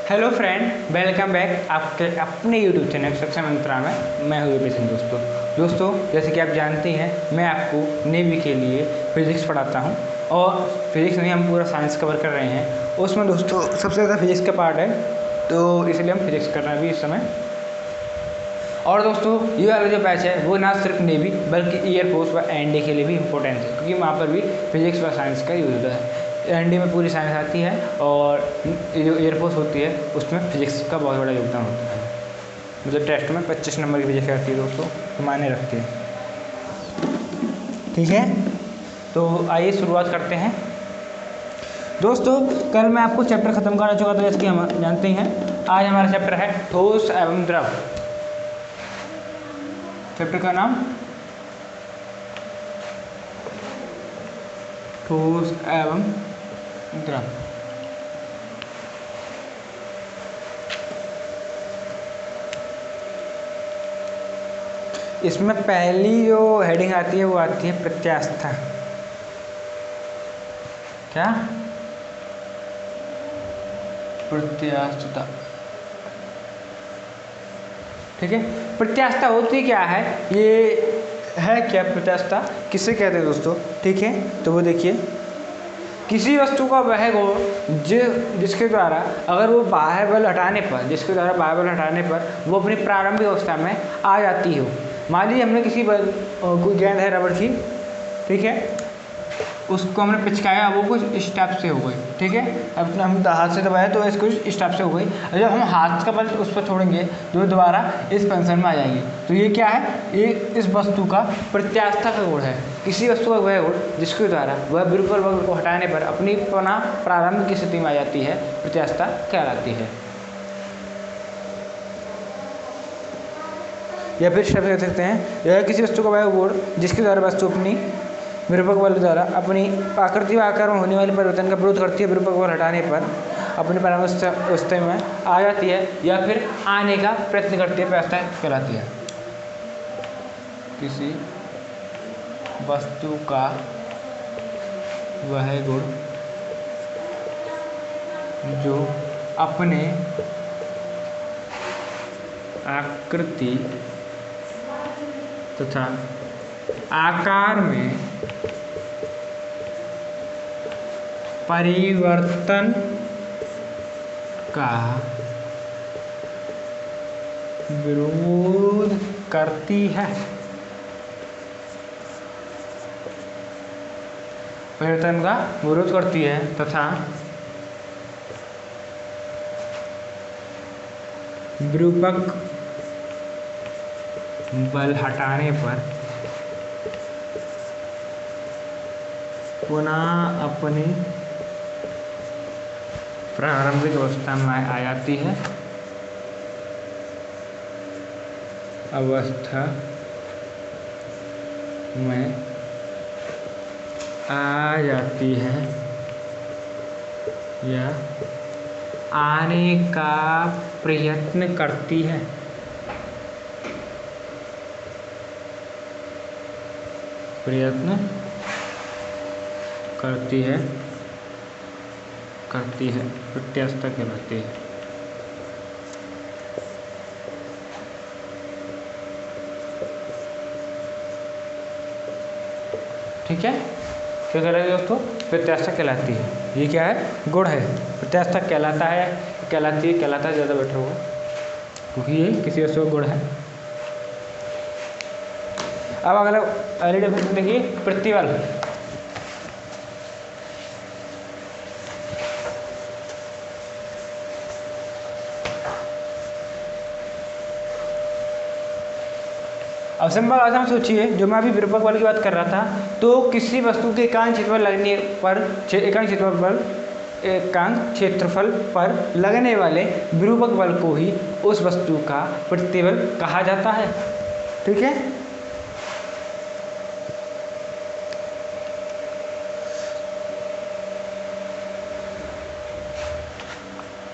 Hello friend, welcome back आपके अपने YouTube channel सक्षम अंतरा में। मैं हूँ पेशेंट। दोस्तों जैसे कि आप जानते हैं, मैं आपको नेवी के लिए फिज़िक्स पढ़ाता हूँ और फिज़िक्स नहीं, हम पूरा साइंस कवर कर रहे हैं। उसमें दोस्तों सबसे ज़्यादा फिज़िक्स का पार्ट है, तो इसलिए हम फिज़िक्स कर रहे हैं अभी इस समय। और दोस्तों ये वाला जो बैच है वो ना सिर्फ नेवी बल्कि एयरफोर्स व एनडी के लिए भी इम्पोर्टेंट है, क्योंकि वहाँ पर भी फिज़िक्स व साइंस का यूज होता है। एनडी में पूरी साइंस आती है और जो एयरफोर्स होती है उसमें फिज़िक्स का बहुत बड़ा योगदान होता है। मतलब टेस्ट में 25 नंबर की फिजिक्स आती है दोस्तों, तो मायने रखती है। ठीक है, तो आइए शुरुआत करते हैं। दोस्तों कल मैं आपको चैप्टर ख़त्म करना चुका था, जैसे कि हम जानते हैं आज हमारा चैप्टर है ठोस एवं द्रव। चैप्टर का नाम ठोस एवं द्रव। इसमें पहली जो हेडिंग आती है वो आती है प्रत्यास्था। क्या? प्रत्यास्थता। ठीक है, प्रत्यास्था होती क्या है, ये है क्या प्रत्यास्था, किसे कहते हैं दोस्तों? ठीक है, तो वो देखिए, किसी वस्तु का वह गुण जिसके द्वारा अगर वो बाह्य बल हटाने पर वो अपनी प्रारंभिक अवस्था में आ जाती हो। मान लीजिए हमने कोई गेंद है रबड़ की, ठीक है, उसको हमने पिचकाया, वो कुछ इस टाइप से हो गई। ठीक है, अब हम हाथ से दबाया तो इसको इस टाइप से हो गई, और जब हम हाथ का बल उस पर छोड़ेंगे तो दोबारा इस पोजीशन में आ जाएगी। तो ये क्या है, ये इस वस्तु का प्रत्यास्था का गुण है। किसी वस्तु का वह गुण जिसके द्वारा वह विरूपण बल को हटाने पर अपनी पुनः प्रारंभ की स्थिति में आ जाती है, प्रत्यास्था कहलाती है। या फिर शब्द कह सकते हैं, यह किसी वस्तु का वह गुण जिसके द्वारा वस्तु अपनी विरूपक बल द्वारा अपनी आकृति व आकार में होने वाले परिवर्तन का विरोध करती है, विरूपक बल हटाने पर अपनी प्रारंभिक अवस्था में आ जाती है, या फिर आने का प्रयत्न करती है, प्रत्यास्था कहलाती है। किसी वस्तु का वह गुण जो अपने आकृति तथा आकार में परिवर्तन का विरोध करती है, परिवर्तन का विरोध करती है तथा विरूपक बल हटाने पर पुनः अपनी प्रारंभिक अवस्था में आ जाती है, अवस्था में आ जाती है या आने का प्रयत्न करती है। प्रयत्न करती है प्रत्यास्था कहलाती है। ठीक है, क्या कहलाती है दोस्तों? प्रत्यास्था कहलाती है। ये क्या है? गुण है। प्रत्यास्था कहलाता है, कहलाती है, कहलाता है ज़्यादा बेटर होगा, क्योंकि ये किसी वस्तु का गुण है। अब अगले डेफिनेशन देखिए, प्रतिबल। अब सिंपल आसान सोचिए, जो मैं अभी विरूपक बल की बात कर रहा था, तो किसी वस्तु के एकांक क्षेत्रफल पर लगने वाले विरूपक बल को ही उस वस्तु का प्रतिबल कहा जाता है। ठीक है,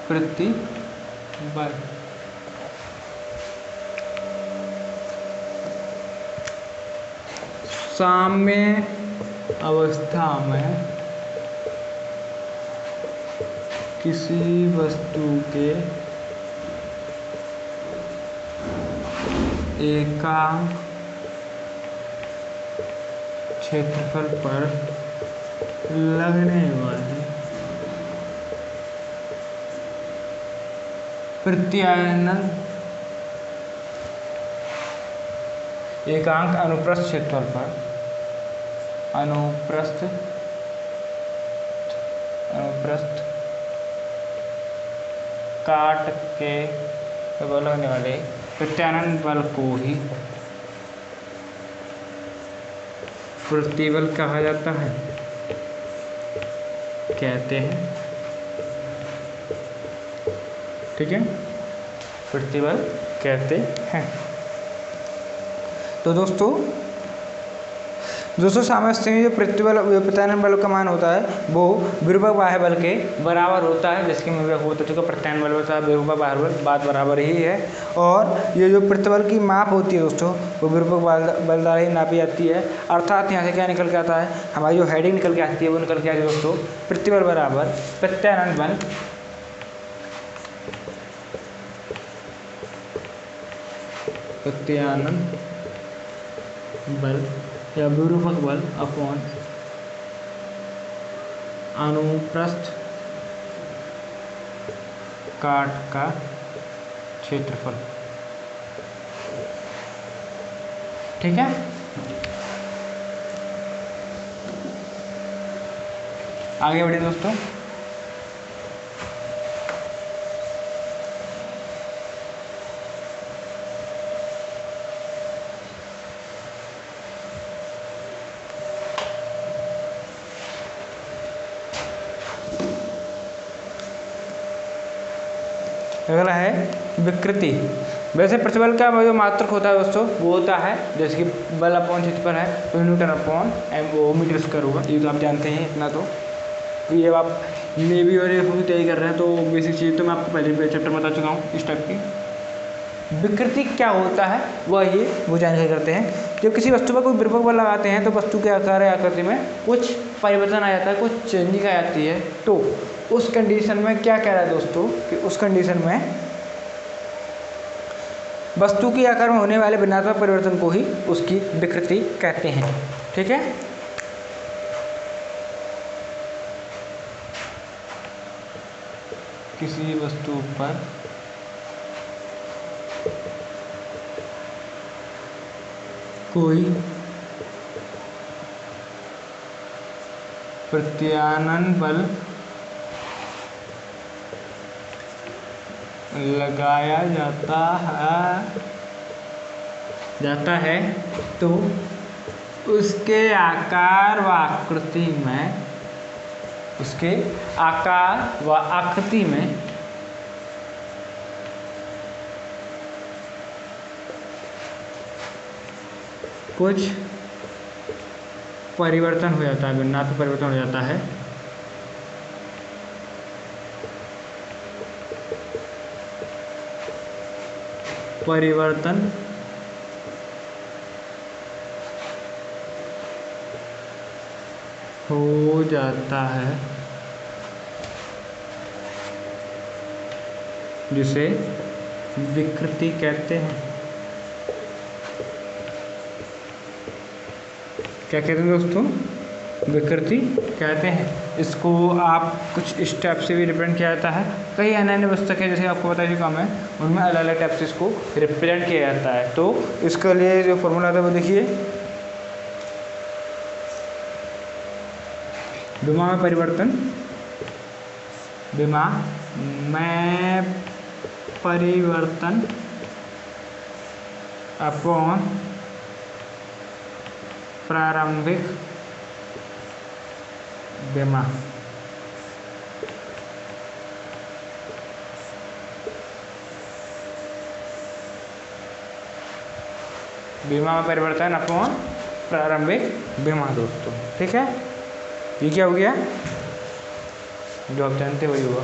प्रतिबल। साम्य अवस्था में किसी वस्तु के एकांक क्षेत्रफल पर लगने वाले प्रत्यानयन एकांक अनुप्रस्थ क्षेत्रफल पर अनुप्रस्थ काट के लगने वाले प्रत्यानयन बल को ही प्रतिबल कहा जाता है, कहते हैं। ठीक है, प्रतिबल कहते हैं। तो दोस्तों सामर्थ्य में जो प्रतिबल प्रत्यानयन बल का मान होता है वो विरूपक बाह्य बल के बराबर होता है, जैसे कि मैं बता चुका प्रत्यानयन बल होता है विरूपक बाह्य बल, बात बराबर ही है। और ये जो प्रतिबल की माप होती है दोस्तों वो विरूपक बल द्वारा ही नापी जाती है। अर्थात यहाँ से क्या निकल के आता है, हमारी जो हेडिंग निकल के आती है वो निकल के आती है दोस्तों प्रतिबल बराबर प्रत्यानयन बल या विरूपक बल अपॉन अनुप्रस्थ काट का क्षेत्रफल। ठीक है, आगे बढ़िए दोस्तों। अगला है विकृति। वैसे प्रतिबल का जो मात्रक होता है दोस्तों वो होता है जैसे कि बल अपॉन क्षेत्रफल है तो न्यूटन अपॉन वो मीटर स्क्वायर होगा, ये तो आप जानते हैं इतना। तो ये आप नेवी और एयरफोर्स की तैयारी कर रहे हैं तो बेसिक चीज़ तो मैं आपको पहले चैप्टर में बता चुका हूँ इस टाइप की। विकृति क्या होता है वो जानकारी करते हैं। जब किसी वस्तु पर कोई विरूपक बल लगाते हैं तो वस्तु के आकार या आकृति में कुछ परिवर्तन आ जाता है, कुछ चेंजिंग आ जाती है। तो उस कंडीशन में क्या कह रहा है दोस्तों कि उस कंडीशन में वस्तु के आकार में होने वाले भिन्नात्मक परिवर्तन को ही उसकी विकृति कहते हैं। ठीक है, किसी वस्तु पर कोई प्रत्यानयन बल लगाया जाता है तो उसके आकार व आकृति में कुछ परिवर्तन हो जाता है, भिन्नात्मक परिवर्तन हो जाता है। परिवर्तन हो जाता है जिसे विकृति कहते हैं। क्या कहते हैं दोस्तों, विकृति कहते हैं। इसको आप कुछ इस टाइप से भी रिप्रेजेंट किया जाता है। कई अन्य पुस्तक है जैसे आपको बता चुका मैं, उनमें अलग अलग टाइप से इसको रिप्रेजेंट किया जाता है। तो इसके लिए जो फॉर्मूला था वो देखिए, विमा में परिवर्तन अपॉन प्रारंभिक विमा। विमा में परिवर्तन अपॉन प्रारंभिक विमा दोस्तों। ठीक है, ये क्या हो गया, जो आप जानते वही हुआ।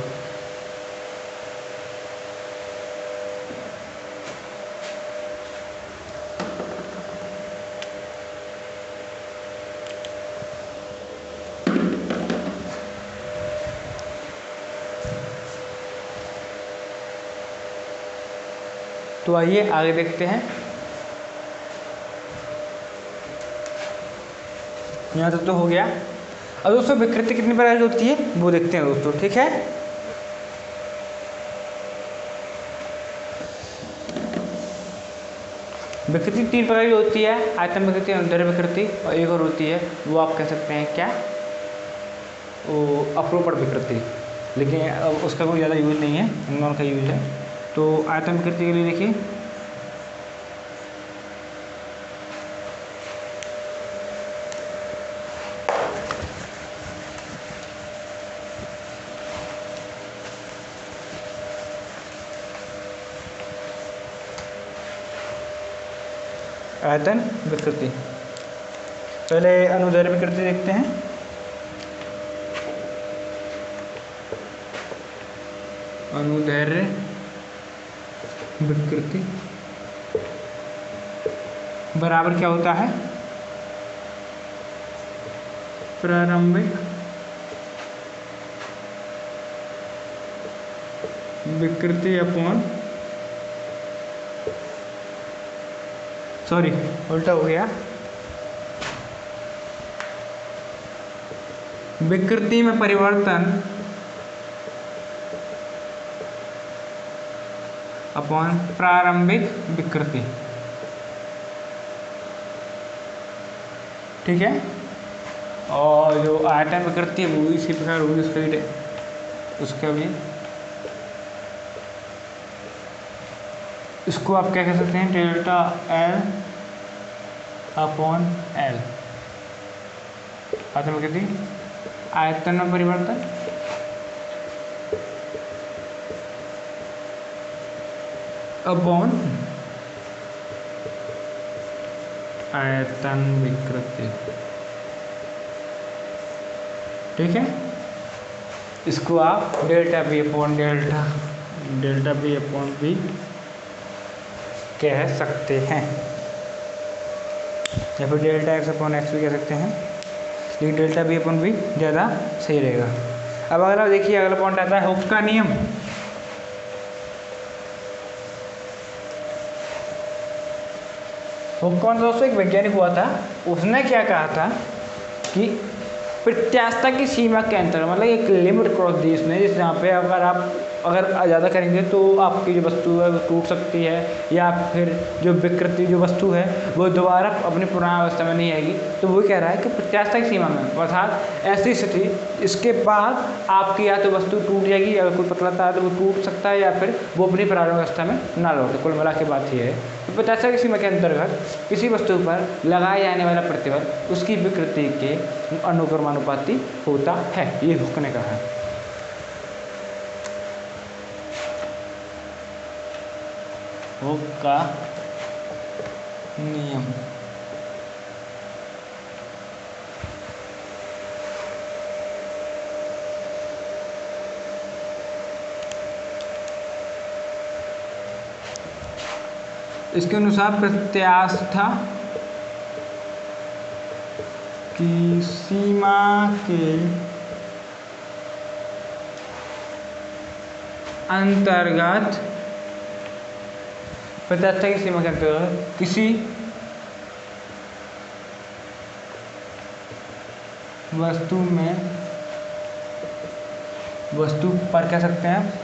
तो आइए आगे देखते हैं। यहाँ तक तो हो गया। अब दोस्तों विकृति कितनी प्रकार की होती है वो देखते हैं दोस्तों, ठीक है। विकृति 3 प्रकार की होती है, आयतन विकृति, अनुदैर्ध्य विकृति, और एक और होती है वो आप कह सकते हैं क्या, वो अपरूपण विकृति, लेकिन उसका कोई ज़्यादा यूज नहीं है, इन दोनों का यूज है। तो आयतन विकृति के लिए देखिए, आयतन विकृति। पहले अनुदैर्ध्य विकृति देखते हैं। अनुदैर्ध्य विकृति बराबर क्या होता है, प्रारंभिक विकृति अपॉन, सॉरी उल्टा हो गया, विकृति में परिवर्तन अपॉन प्रारंभिक विकृति, ठीक है। और जो आयतन विकृति है वो इसी प्रकार होगी, उसका भी इसको आप क्या कह सकते हैं, डेल्टा एल अपॉन एल। आयतन विकृति, आयतन में परिवर्तन अपॉन आयतन विकृति, ठीक है। इसको आप delta B upon delta B upon B कह सकते हैं, या फिर डेल्टा एक्स अपॉन एक्स भी कह सकते हैं, लेकिन डेल्टा बी अपॉन बी ज़्यादा सही रहेगा। अब अगला देखिए, अगला पॉइंट आता है हुक का नियम। हुक कौन दोस्तों, एक वैज्ञानिक हुआ था, उसने क्या कहा था कि प्रत्यास्थता की सीमा के अंतर, मतलब एक लिमिट क्रॉस दी इसने, जिस जहाँ पे अगर ज़्यादा करेंगे तो आपकी जो वस्तु है वो टूट सकती है, या फिर जो विकृति जो वस्तु है वो दोबारा अपनी पुरानी अवस्था में नहीं आएगी। तो वो कह रहा है कि प्रत्यास्थता की सीमा में, अर्थात ऐसी स्थिति इसके बाद आपकी या तो वस्तु टूट जाएगी, अगर कोई पतला है तो वो टूट सकता है, या फिर वो अपनी प्रारंभिक अवस्था में ना लौटे। कुल मिला के बात ये है, तो प्रत्यास्थता की सीमा के अंतर्गत किसी वस्तु पर लगाए जाने वाला प्रतिबल उसकी विकृति के अनुक्रमानुपाती होता है, ये हुक ने कहा है। हुक का नियम। इसके अनुसार प्रत्यास्था की सीमा के अंतर्गत, प्रत्यास्था की सीमा के अंतर्गत किसी वस्तु पर कह सकते हैं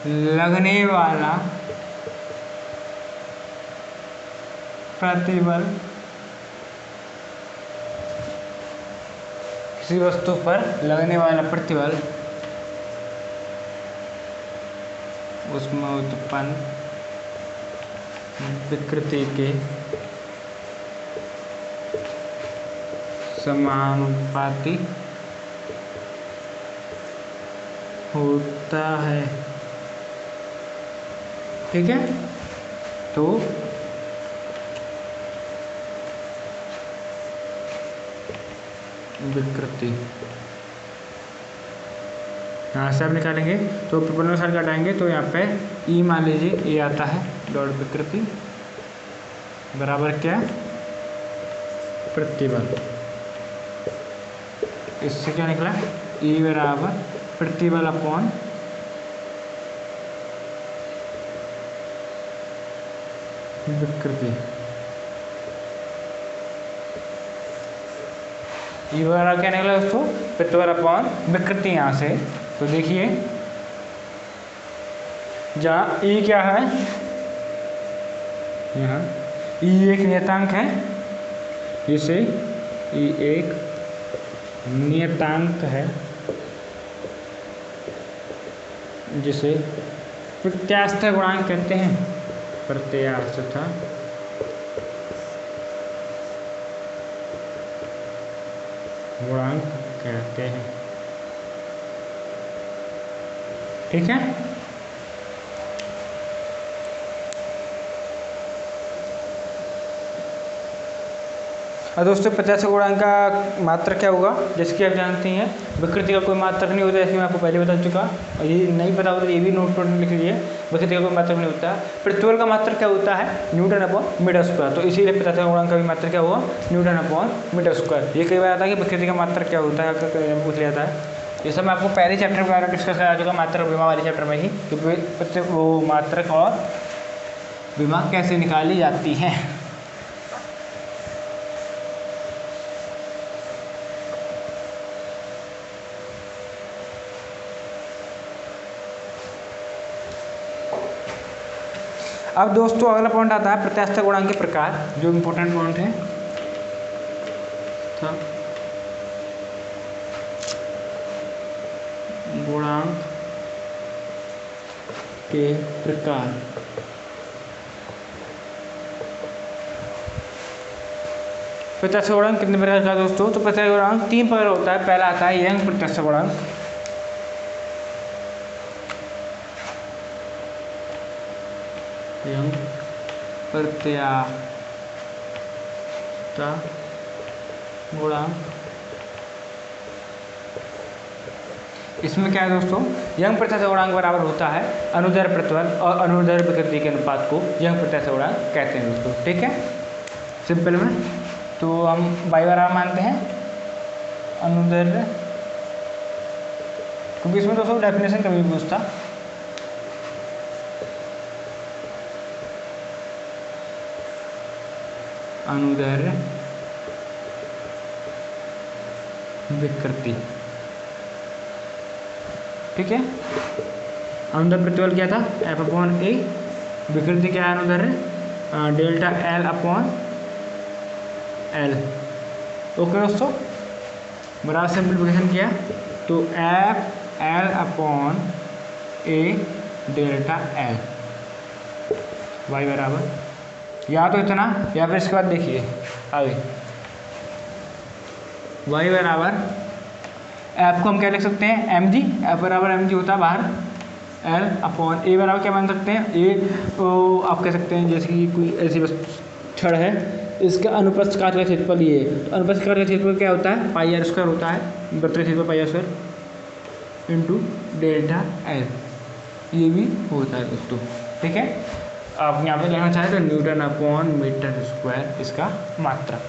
लगने वाला प्रतिबल, किसी वस्तु पर लगने वाला प्रतिबल उसमें उत्पन्न विकृति के समानुपाती होता है, ठीक है। तो विकृति यहाँ से आप निकालेंगे तो प्रबल सार घटाएंगे तो यहाँ पे ई मान लीजिए ये आता है, डॉट विकृति बराबर क्या, प्रतिबल। इससे क्या निकला, ई बराबर प्रतिबल अपॉन विकृति, ये वाला क्या निकला दोस्तों, प्रतिबल अपॉन विकृति। यहाँ से तो देखिए जहाँ ई क्या है, यहाँ ई एक नियतांक है, जिसे ई एक नियतांक है जिसे प्रत्यास्थ गुणांक कहते हैं, प्रत्यास्थ गुणांक कहते हैं। ठीक है, और दोस्तों प्रत्यास्थ गुणांक का मात्रक क्या होगा, जैसे कि आप जानते हैं विकृति का कोई मात्रक नहीं होता, जैसे मैं आपको पहले बता चुका, और ये नहीं पता होता ये भी नोट लिख लीजिए, विकृति का कोई मात्रक नहीं होता। प्रतिबल का मात्रक क्या होता है, न्यूटन अपॉन मीटर स्क्वायर, तो इसीलिए प्रत्यास्थ गुणांक का भी मात्रक क्या होगा, न्यूटन अपॉन मीटर स्क्वायर। ये कई बार आता है कि विकृति का मात्रक क्या होता है, पूछ लिया जाता है। ये सब मैं आपको पहले चैप्टर के बारे में डिस्कस करा चुका, मात्रक विमा वाले चैप्टर में ही, कि वो मात्रक और विमा कैसे निकाली जाती हैं। अब दोस्तों अगला पॉइंट आता है प्रत्यास्थ गुणांक के प्रकार, जो इम्पोर्टेंट पॉइंट है। गुणांक के प्रकार, प्रत्यास्थ गुणांक कितने प्रकार का दोस्तों, तो प्रत्यास्थ गुणांक 3 प्रकार होता है। पहला आता है यंग प्रत्यास्थ गुणांक, यंग प्रत्यास्थ गुणांक। इसमें क्या है दोस्तों, यंग प्रत्यास्थ गुणांक बराबर होता है अनुदैर्ध्य प्रतिबल और अनुदैर्ध्य विकृति के अनुपात को यंग प्रत्यास्थ गुणांक कहते हैं दोस्तों। ठीक है, सिंपल में तो हम y बराबर मानते हैं अनुदैर्ध्य, क्योंकि इसमें दोस्तों डेफिनेशन कभी भी पूछता, अनुदैर्ध्य विकृति। ठीक है, अनुदैर्ध्य प्रतिबल क्या था, F अपॉन ए, विकृति क्या है अनुदैर्ध्य delta L upon L. Okay दोस्तों, बराबर सिंप्लीफिकेशन किया तो एफ एल अपॉन ए डेल्टा एल, वाई बराबर या तो इतना, या फिर इसके बाद देखिए आगे y बराबर एफ को हम क्या लिख सकते हैं, एम जी, एफ बराबर एम जी होता है बाहर, एल अपॉन ए बराबर क्या मान सकते हैं, ए तो आप कह सकते हैं जैसे कि कोई ऐसी छड़ है, इसका अनुप्रस्थ काट का क्षेत्रफल ये, तो अनुप्रस्थ काट का क्षेत्रफल क्या होता है, पाई आर स्क्वायर होता है, वृत्तीय क्षेत्रफल pi r square into delta L, ये भी होता है दोस्तों। ठीक है, आप यहाँ पे लेना चाहें तो न्यूटन अपॉन मीटर स्क्वायर इसका मात्रक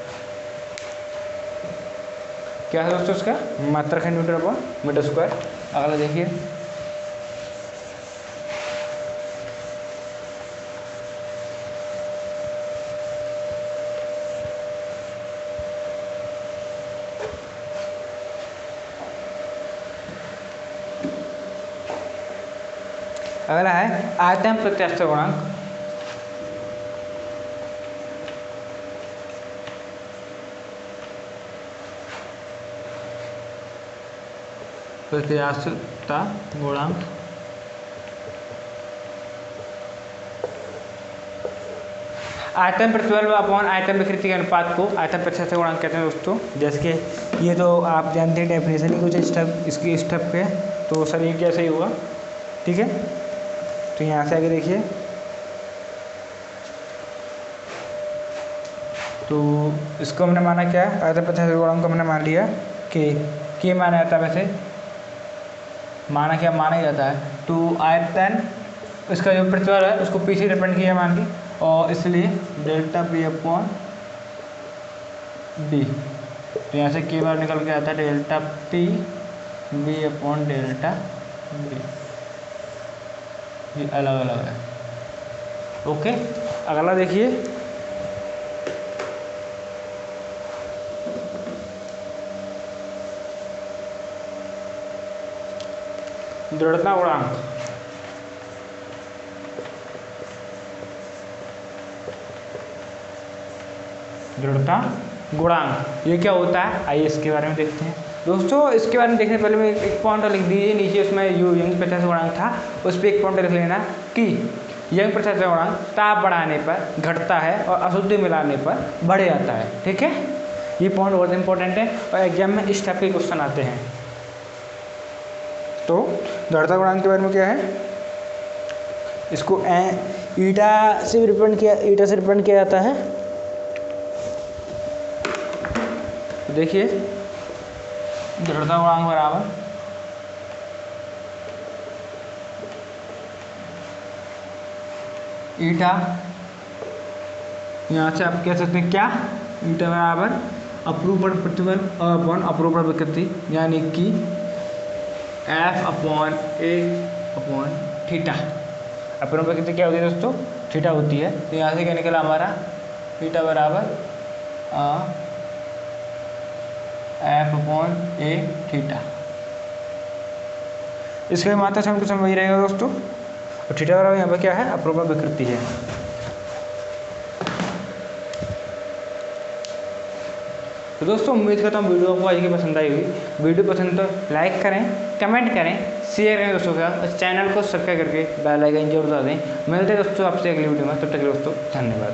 क्या है दोस्तों, इसका मात्रक है न्यूटन अपॉन मीटर स्क्वायर। अगला देखिए, अगला है आयतन प्रत्यास्थ गुणांक। प्रत्यास्थता गुणांक आयतन प्रतिबल अपॉन आयतन विकृति के अनुपात को आयतन प्रत्यास्थ गुणांक कहते हैं दोस्तों। जैसे कि ये तो आप जानते हैं डेफिनेशन ही कुछ स्टेप इसकी स्टेप के, तो सर ये कैसे ही होगा। ठीक है, तो यहाँ से आगे देखिए, तो इसको हमने माना क्या, आयतन प्रत्यास्थ गुणांक को हमने मान लिया कि माना जाता है, वैसे माना क्या माना ही जाता है, तो आयतन इसका जो प्रतिबल है उसको पी से रिप्रेजेंट किया मान ली, और इसलिए डेल्टा पी अपॉन डी, तो यहाँ से के बार निकल के आता है delta P B upon delta D, ये अलग अलग है। ओके, अगला देखिए, दृढ़ता गुणांक। दृढ़ता गुणांक ये क्या होता है, आइए इसके बारे में देखते हैं दोस्तों। इसके बारे में देखने पहले मैं एक पॉइंट लिख दीजिए नीचे, उसमें जो यंग प्रत्यास्थ गुणांक था उस पर एक पॉइंट लिख लेना कि यंग प्रत्यास्थ गुणांक ताप बढ़ाने पर घटता है और अशुद्धि मिलाने पर बढ़ जाता है। ठीक है, ये पॉइंट बहुत इंपॉर्टेंट है और एग्जाम में इस टाइप के क्वेश्चन आते हैं। तो दृढ़ता गुणांक के बारे में क्या है, इसको ईटा से रिप्रेजेंट किया जाता है। तो देखिए दृढ़ता गुणांक बराबर ईटा, यहाँ से आप कह सकते हैं क्या, ईटा बराबर अपरूपण प्रतिबल अपॉन अपरूपण विकृति, यानी कि F upon A upon theta. अपरूपण विकृति क्या होती है दोस्तों, थीटा होती है। तो यहाँ से क्या निकला हमारा, ईटा बराबर F अपॉन A थीटा। इसके मात्रा से हमको वही रहेगा दोस्तों, और थीटा बराबर यहाँ पर क्या है, अपरूपण विकृति है। तो दोस्तों उम्मीद करता हूँ वीडियो आपको आज की पसंद आई होगी। वीडियो पसंद तो लाइक करें, कमेंट करें, शेयर करें दोस्तों के साथ, चैनल को सब्सक्राइब करके बेल आइकन जरूर दबा दें। मिलते हैं दोस्तों आपसे अगली वीडियो में, तब तक दोस्तों धन्यवाद।